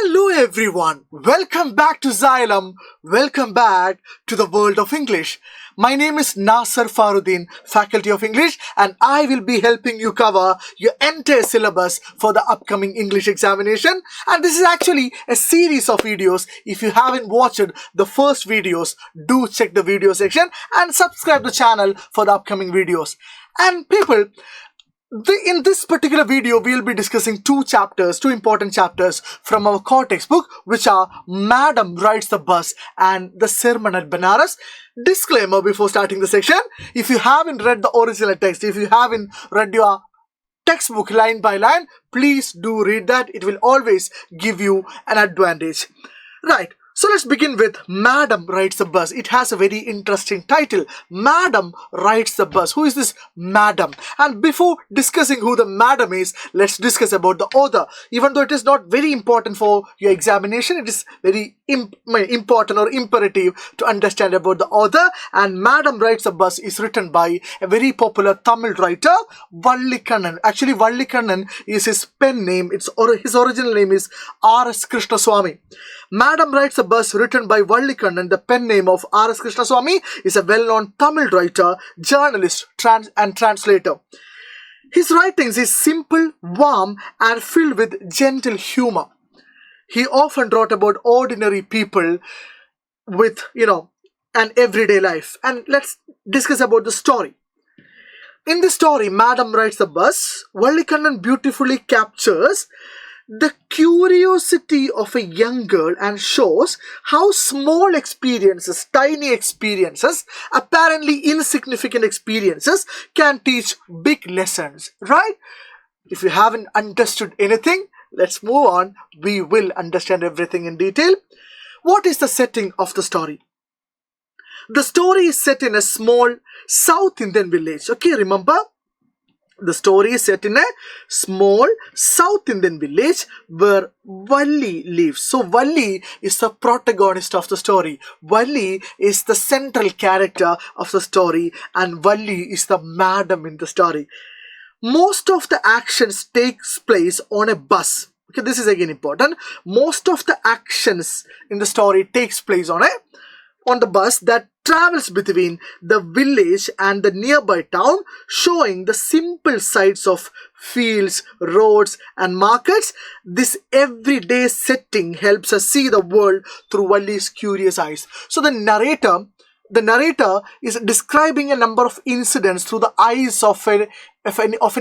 Hello everyone, welcome back to Xylem, welcome back to the world of English. My name is Nasser Faruddin, Faculty of English, and I will be helping you cover your entire syllabus for the upcoming English examination. And this is actually a series of videos. If you haven't watched the first videos, do check the video section and subscribe to the channel for the upcoming videos. And people, in this particular video, we will be discussing two important chapters from our core textbook, which are Madam Rides the Bus and The Sermon at Banares. Disclaimer before starting the section: if you haven't read the original text, if you haven't read your textbook line by line, please do read that. It will always give you an advantage. Right. So let's begin with Madam Rides the Bus. It has a very interesting title. Madam Rides the Bus. Who is this Madam? And before discussing who the Madam is, let's discuss about the author. Even though it is not very important for your examination, it is very important or imperative to understand about the author. And Madam Rides the Bus is written by a very popular Tamil writer, Vallikannan. Actually, Vallikannan is his pen name. His original name is R.S. Krishnaswamy. Madam Rides the Bus, written by Vallikannan, the pen name of R.S. Krishnaswamy, is a well-known Tamil writer, journalist, and translator. His writings is simple, warm, and filled with gentle humor. He often wrote about ordinary people with, an everyday life. And let's discuss about the story. In the story, Madam Rides the Bus, Vallikannan beautifully captures the curiosity of a young girl and shows how small experiences, tiny experiences, apparently insignificant experiences can teach big lessons, right? If you haven't understood anything, let's move on. We will understand everything in detail. What is the setting of the story? The story is set in a small South Indian village. Okay, remember? The story is set in a small South Indian village where Valli lives. So Valli is the protagonist of the story. Valli is the central character of the story, and Valli is the madam in the story. Most of the actions takes place on a bus. Okay, this is again important. Most of the actions in the story takes place on the bus that travels between the village and the nearby town, showing the simple sights of fields, roads, and markets. This everyday setting helps us see the world through Valli's curious eyes. So the narrator is describing a number of incidents through the eyes of an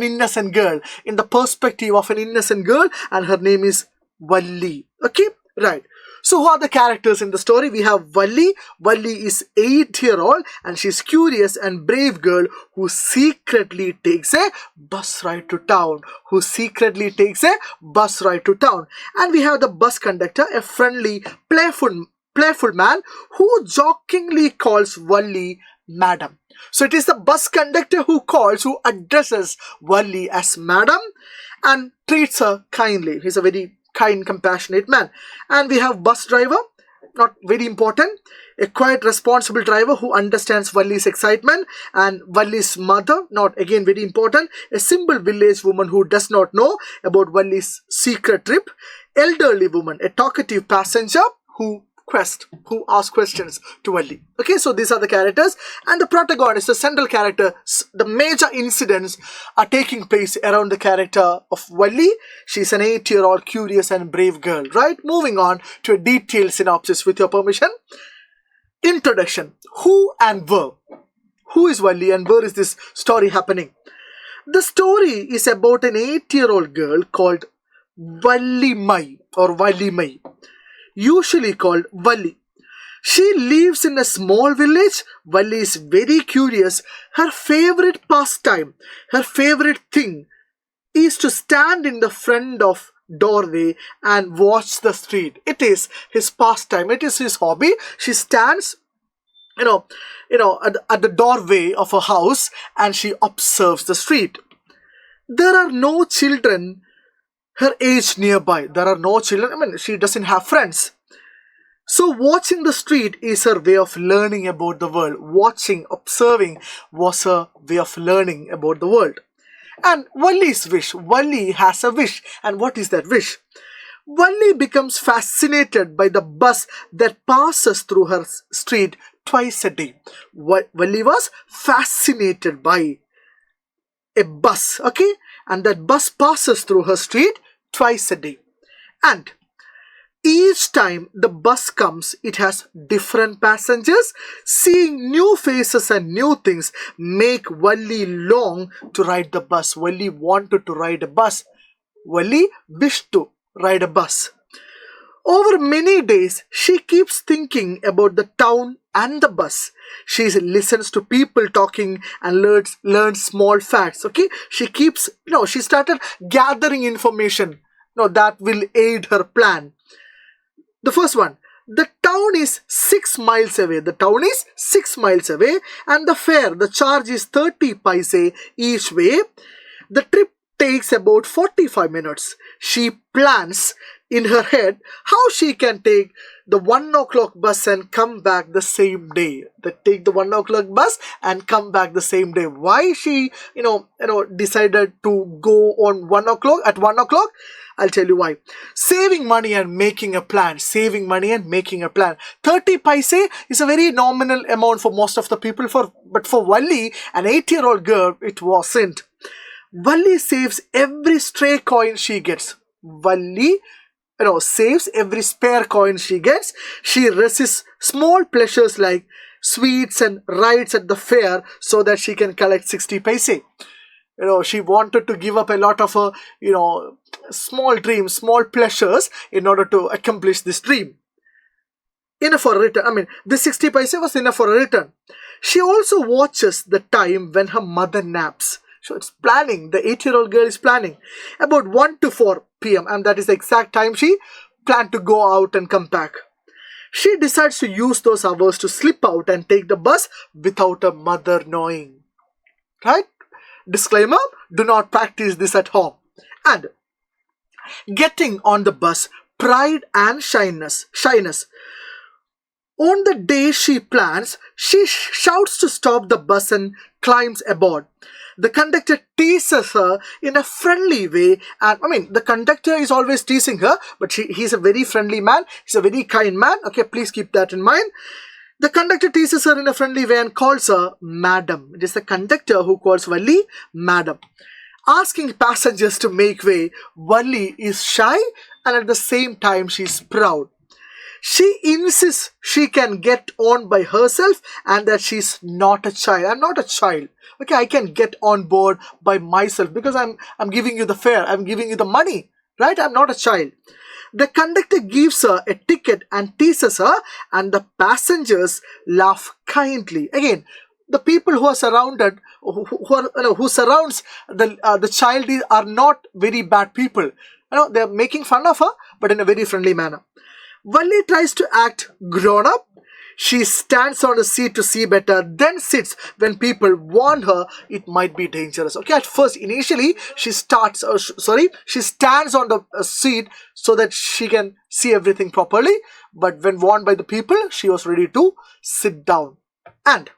innocent girl, in the perspective of an innocent girl, and her name is Valli. Okay, right. So who are the characters in the story? We have Valli. Valli is 8-year-old and she's curious and brave girl who secretly takes a bus ride to town. And we have the bus conductor, a friendly, playful man who jokingly calls Valli Madam. So it is the bus conductor who addresses Valli as Madam and treats her kindly. He's a very kind, compassionate man. And we have bus driver, not very important, a quiet, responsible driver who understands Valli's excitement, and Valli's mother, not again very important, a simple village woman who does not know about Valli's secret trip, elderly woman, a talkative passenger who asks questions to Valli. Okay, so these are the characters, and the protagonist, the central character. The major incidents are taking place around the character of Valli. She's an 8-year-old curious and brave girl, right? Moving on to a detailed synopsis with your permission. Introduction. Who and where? Who is Valli and where is this story happening? The story is about an 8-year-old girl called Vallimai or Vallimai, usually called Valli. She lives in a small village. Valli is very curious. Her favorite pastime, her favorite thing is to stand in the front of doorway and watch the street. It is his pastime. It is his hobby. She stands at the doorway of a house and she observes the street. There are no children her age nearby. There are no children. She doesn't have friends. So watching the street is her way of learning about the world. Observing was her way of learning about the world. And Valli's wish. Valli has a wish. And what is that wish? Valli becomes fascinated by the bus that passes through her street twice a day. Valli was fascinated by a bus, okay? And that bus passes through her street twice a day. And each time the bus comes, it has different passengers. Seeing new faces and new things make Valli long to ride the bus. Valli wanted to ride a bus. Valli wished to ride a bus. Over many days, she keeps thinking about the town and the bus. She listens to people talking and learns small facts. Okay, she started gathering information. That will aid her plan. The first one, the town is 6 miles away. The town is 6 miles away, and the charge is 30 paise each way. The trip takes about 45 minutes. She plans in her head how she can take the 1 o'clock bus and come back the same day. Take the 1 o'clock bus and come back the same day. Why she, decided to go on 1 o'clock at 1 o'clock? I'll tell you why. Saving money and making a plan. 30 paise is a very nominal amount for most of the people. But for Valli, an 8-year-old girl, it wasn't. Valli saves every stray coin she gets. Valli saves every spare coin she gets. She resists small pleasures like sweets and rides at the fair so that she can collect 60 paise. She wanted to give up a lot of her, small dreams, small pleasures in order to accomplish this dream. Enough for a return. This 60 paise was enough for a return. She also watches the time when her mother naps. So it's planning. The 8-year-old girl is planning. About 1 to 4 p.m. and that is the exact time she planned to go out and come back. She decides to use those hours to slip out and take the bus without her mother knowing. Right? Disclaimer, do not practice this at home. And getting on the bus, pride and shyness. On the day she plans, she shouts to stop the bus and climbs aboard. The conductor teases her in a friendly way. And the conductor is always teasing her, but he's a very friendly man. He's a very kind man. Okay, please keep that in mind. The conductor teases her in a friendly way and calls her Madam. It is the conductor who calls Valli Madam. Asking passengers to make way, Valli is shy and at the same time she is proud. She insists she can get on by herself and that she's not a child. I'm not a child. Okay, I can get on board by myself because I'm giving you the fare. I'm giving you the money. Right? I'm not a child. The conductor gives her a ticket and teases her, and the passengers laugh kindly. Again, the people who are surrounded, who surrounds the child are not very bad people. They are making fun of her, but in a very friendly manner. Valli tries to act grown up. She stands on a seat to see better, then sits when people warn her it might be dangerous. Okay, at first, initially, she stands on the seat so that she can see everything properly. But when warned by the people, she was ready to sit down. And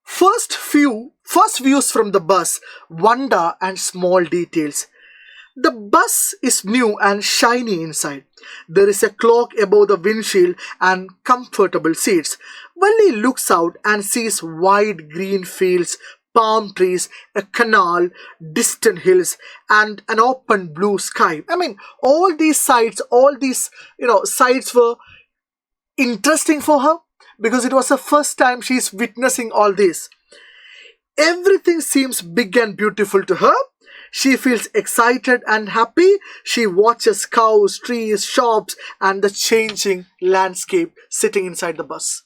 first views from the bus, wonder and small details. The bus is new and shiny inside. There is a clock above the windshield and comfortable seats. Valli looks out and sees wide green fields, palm trees, a canal, distant hills, and an open blue sky. All these sights were interesting for her because it was the first time she's witnessing all this. Everything seems big and beautiful to her. She feels excited and happy. She watches cows, trees, shops, and the changing landscape sitting inside the bus.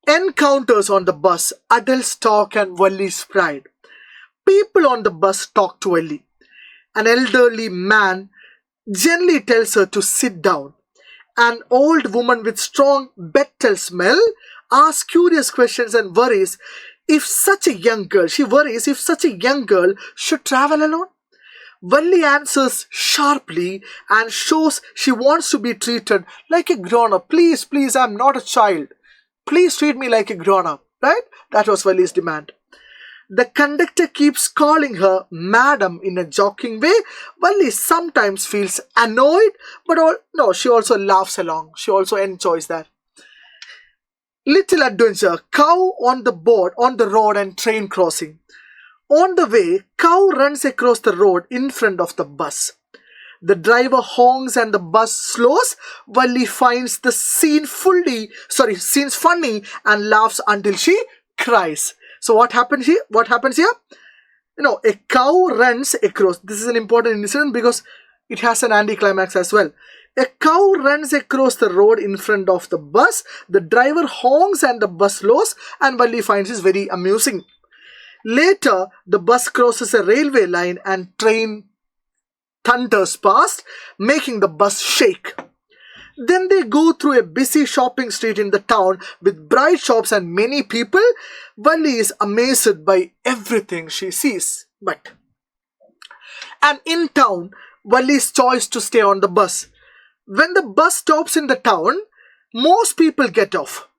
Encounters on the bus. Adults talk and Valli's pride. People on the bus talk to Valli. An elderly man gently tells her to sit down. An old woman with strong betel smell asks curious questions and worries if such a young girl should travel alone. Valli answers sharply and shows she wants to be treated like a grown-up. Please, I'm not a child. Please treat me like a grown-up. Right? That was Valli's demand. The conductor keeps calling her madam in a joking way. Valli sometimes feels annoyed, but no, she also laughs along. She also enjoys that. Little adventure, cow on the road and train crossing. On the way, cow runs across the road in front of the bus. The driver honks and the bus slows. Valli finds the scenes funny and laughs until she cries. So what happens here? A cow runs across. This is an important incident because it has an anticlimax as well. A cow runs across the road in front of the bus. The driver honks and the bus slows, and Valli finds this very amusing. Later, the bus crosses a railway line and train thunders past, making the bus shake. Then they go through a busy shopping street in the town with bright shops and many people. Valli is amazed by everything she sees. And in town, Valli's choice to stay on the bus. When the bus stops in the town, most people get off.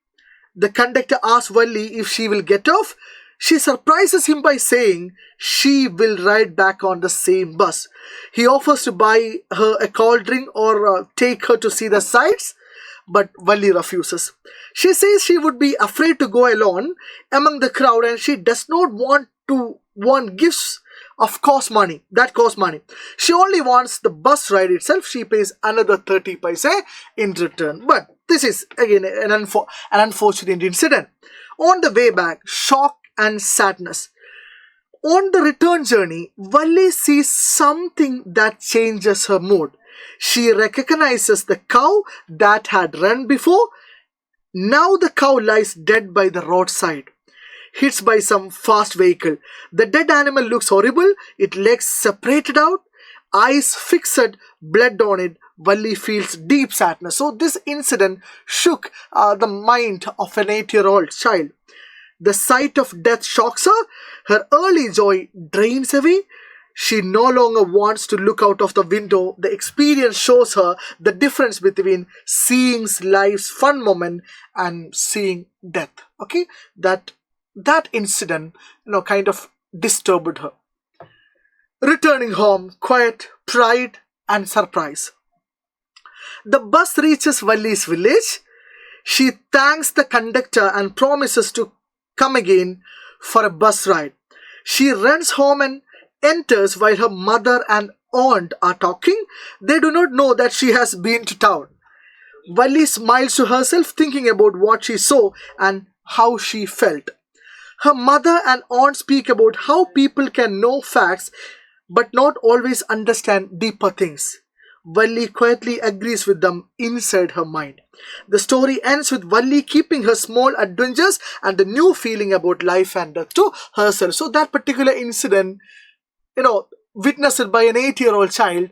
The conductor asks Valli if she will get off. She surprises him by saying she will ride back on the same bus. He offers to buy her a cold drink or take her to see the sights, but Valli refuses. She says she would be afraid to go alone among the crowd and she does not want gifts that cost money. She only wants the bus ride itself. She pays another 30 paise in return. But this is again an unfortunate incident. On the way back, shock and sadness. On the return journey, Valli sees something that changes her mood. She recognizes the cow that had run before. Now the cow lies dead by the roadside, hit by some fast vehicle. The dead animal looks horrible. Its legs separated out, eyes fixed, blood on it. Valli feels deep sadness. So this incident shook the mind of an 8-year-old child. The sight of death shocks her. Her early joy drains away. She no longer wants to look out of the window. The experience shows her the difference between seeing life's fun moment and seeing death. Okay, that incident, kind of disturbed her. Returning home, quiet, pride, and surprise. The bus reaches Valli's village. She thanks the conductor and promises to come again for a bus ride. She runs home and enters while her mother and aunt are talking. They do not know that she has been to town. Valli smiles to herself, thinking about what she saw and how she felt. Her mother and aunt speak about how people can know facts but not always understand deeper things. Valli quietly agrees with them inside her mind. The story ends with Valli keeping her small adventures and the new feeling about life and death to herself. So that particular incident, witnessed by an 8-year-old child,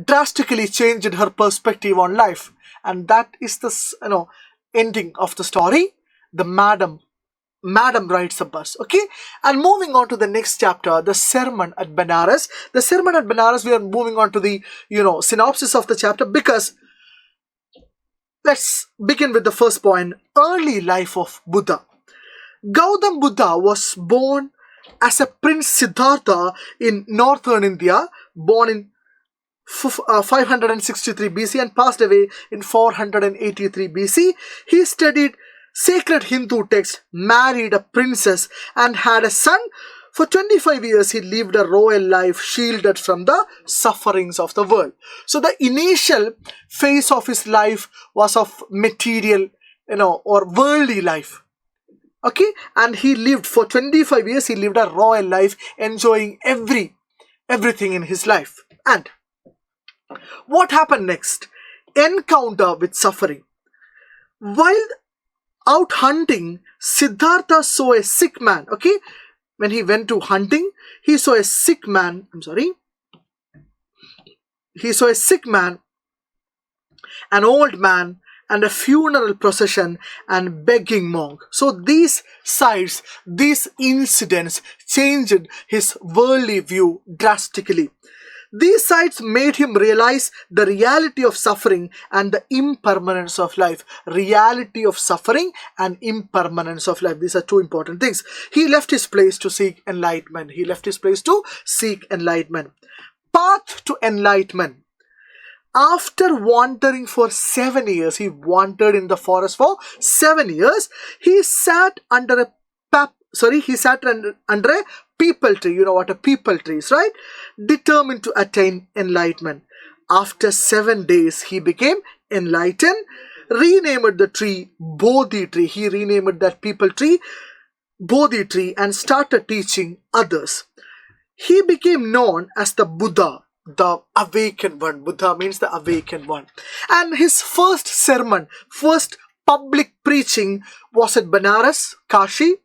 drastically changed her perspective on life. And that is the, ending of the story. The madam rides a bus. Okay, and moving on to the next chapter, the sermon at Banares. The sermon at Banares, we are moving on to the synopsis of the chapter, because let's begin with the first point: early life of Buddha. Gautam Buddha was born as a Prince Siddhartha in northern India, born in 563 BC and passed away in 483 BC. He studied sacred Hindu texts, married a princess, and had a son. For 25 years, he lived a royal life, shielded from the sufferings of the world. So the initial phase of his life was of material, or worldly life. Okay, and he lived for 25 years. He lived a royal life, enjoying everything in his life. And what happened next? Encounter with suffering. While out hunting, Siddhartha saw a sick man. Okay, when he went to hunting, he saw a sick man. He saw a sick man, an old man, and a funeral procession and begging monk. So these sights, these incidents changed his worldly view drastically. These sights made him realize the reality of suffering and the impermanence of life. Reality of suffering and impermanence of life. These are two important things. He left his place to seek enlightenment. He left his place to seek enlightenment. Path to enlightenment. After wandering for 7 years, he wandered in the forest for 7 years. He sat under a under a peepal tree. You know what a peepal tree is, right? Determined to attain enlightenment. After 7 days, he became enlightened. Renamed the tree Bodhi tree. He renamed that peepal tree Bodhi tree and started teaching others. He became known as the Buddha, the awakened one. Buddha means the awakened one. And his first sermon, first public preaching was at Banares, Kashi.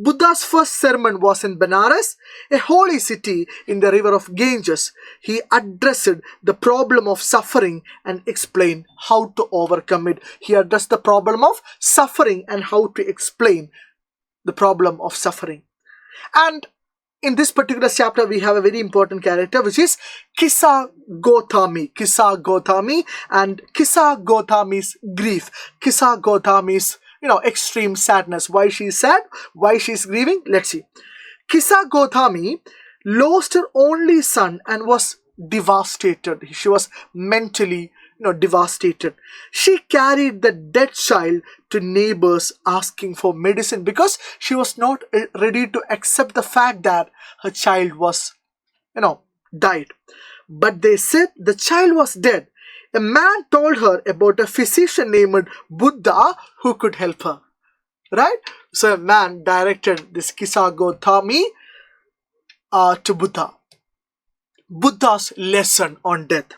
Buddha's first sermon was in Banares, a holy city in the river of Ganges. He addressed the problem of suffering and explained how to overcome it. He addressed the problem of suffering and how to explain the problem of suffering. And in this particular chapter, we have a very important character, which is Kisa Gotami. Kisa Gotami, and Kisa Gotami's grief. Kisa Gotami's, extreme sadness. Why she's sad? Why she's grieving? Let's see. Kisa Gotami lost her only son and was devastated. She was mentally, devastated. She carried the dead child to neighbors asking for medicine because she was not ready to accept the fact that her child was, died. But they said the child was dead. A man told her about a physician named Buddha who could help her. Right? So a man directed this Kisa Gotami to Buddha. Buddha's lesson on death.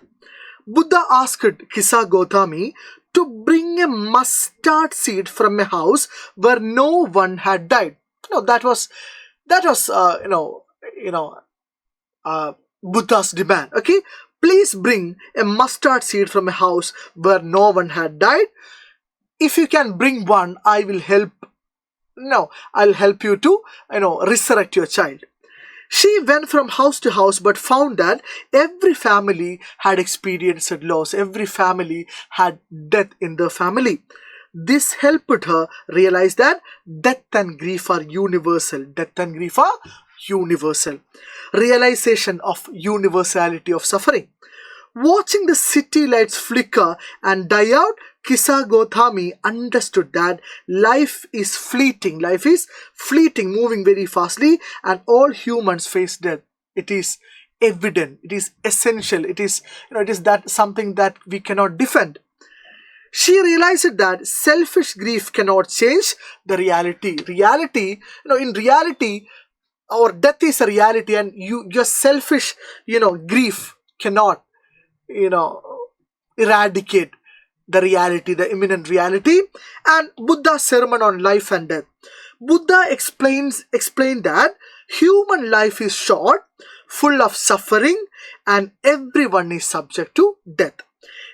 Buddha asked Kisa Gotami to bring a mustard seed from a house where no one had died. That was Buddha's demand. Okay, please bring a mustard seed from a house where no one had died. If you can bring one, I will help. I'll help you to resurrect your child. She went from house to house but found that every family had experienced loss. Every family had death in their family. This helped her realize that death and grief are universal. Death and grief are universal. Realization of universality of suffering. Watching the city lights flicker and die out, Kisa Gotami understood that life is fleeting. Life is fleeting, moving very fastly, and all humans face death. It is evident. It is essential. It is, it is that something that we cannot defend. She realized that selfish grief cannot change the reality. Reality, in reality, our death is a reality, and your selfish, grief cannot, eradicate the reality, the imminent reality. And Buddha's sermon on life and death. Buddha explained that human life is short, full of suffering, and everyone is subject to death.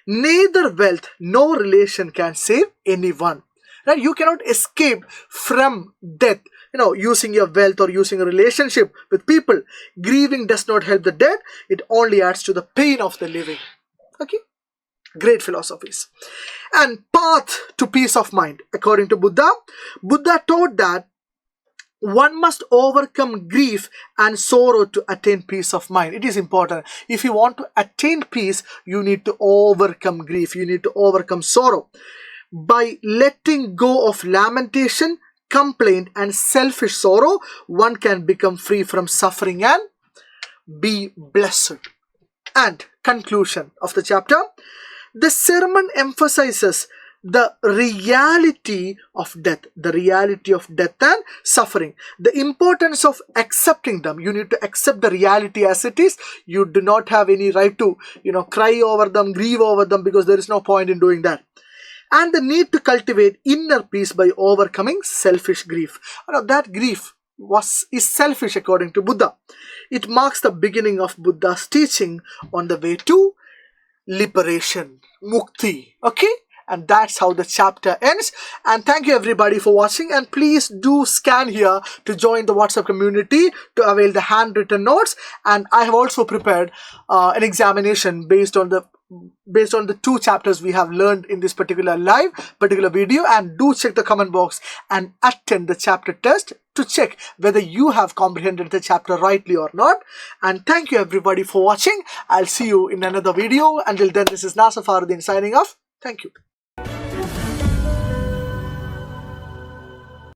Neither wealth nor relation can save anyone. Right? You cannot escape from death, using your wealth or using a relationship with people. Grieving does not help the dead. It only adds to the pain of the living. Okay? Great philosophies. And path to peace of mind. According to Buddha, Buddha taught that one must overcome grief and sorrow to attain peace of mind. It is important. If you want to attain peace, you need to overcome grief. You need to overcome sorrow. By letting go of lamentation, complaint, and selfish sorrow, one can become free from suffering and be blessed. And conclusion of the chapter. The sermon emphasizes the reality of death, and suffering, the importance of accepting them. You need to accept the reality as it is. You do not have any right to, cry over them, grieve over them, because there is no point in doing that. And the need to cultivate inner peace by overcoming selfish grief. That grief is selfish according to Buddha. It marks the beginning of Buddha's teaching on the way to liberation, mukti. Okay? and that's how the chapter ends. And thank you everybody for watching, and please do scan here to join the WhatsApp community to avail the handwritten notes. And I have also prepared an examination based on the 2 chapters we have learned in this particular video, and do check the comment box and attend the chapter test to check whether you have comprehended the chapter rightly or not. And thank you everybody for watching. I'll see you in another video. Until then, this is Nasser Faruddin signing off. Thank you.